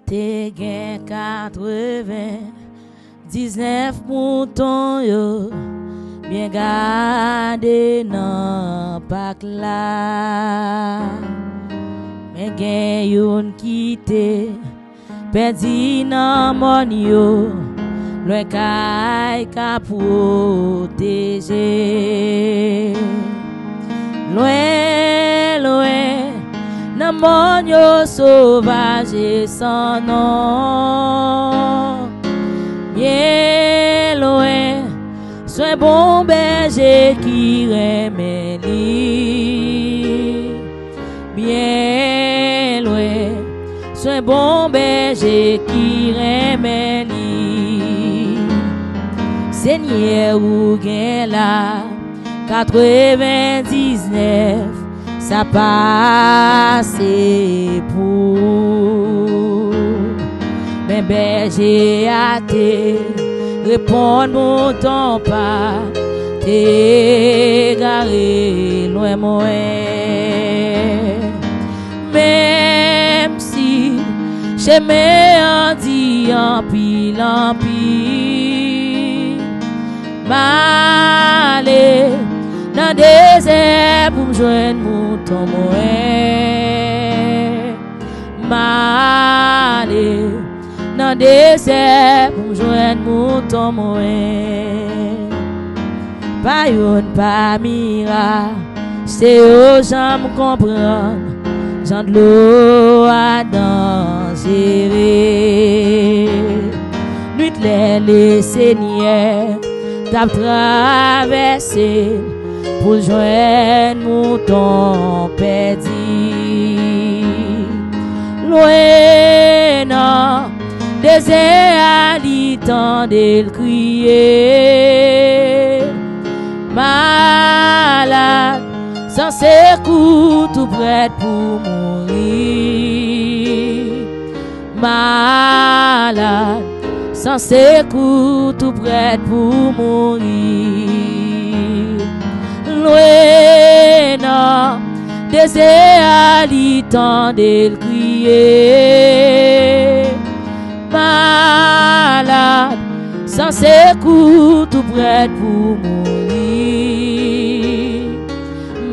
Te gen 99 moutons yo bien gardé nan pak la. Mais gen yon kite perdi nan mon yo loin kay ka protéger. Loin, loin, nan mon yo sauvage sans nom. Bien loin, sois bon berger qui remet li. Bien loin, sois bon berger qui remet li. Seigneur ou gen la 99, ça passe pour. Mais berger à te répondre mon temps pas, t'es garé loin moi. Même si j'aimais en dit en pile, m'aller dans désert pour me joindre mouton moyen. M'aller dans désert pour me joindre mouton moyen. Pas yon pas mira, c'est aux gens me comprendre. J'en de l'eau à danser. Nuit les seigneurs t'as traversé pour joindre mouton perdu. Loin non, désert à l'itendé le crier. Malade, sans ses coups tout prêt pour mourir. Malade, sans ses coups tout prêt pour mourir. Loin non, désert à l'itendé le crier. Malade, sans ses coups tout prêt pour mourir.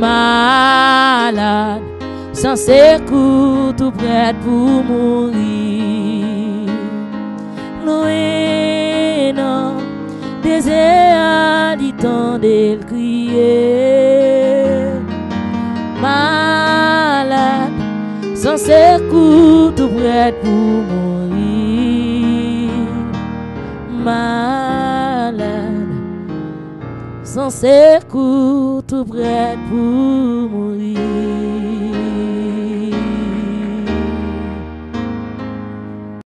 Malade, sans ses coups tout prêt pour mourir. Loin non, désert à l'itendé le crier. Malade, sans ses coups tout prêt pour mourir. Malade, sans ses coups tout prêt pour mourir.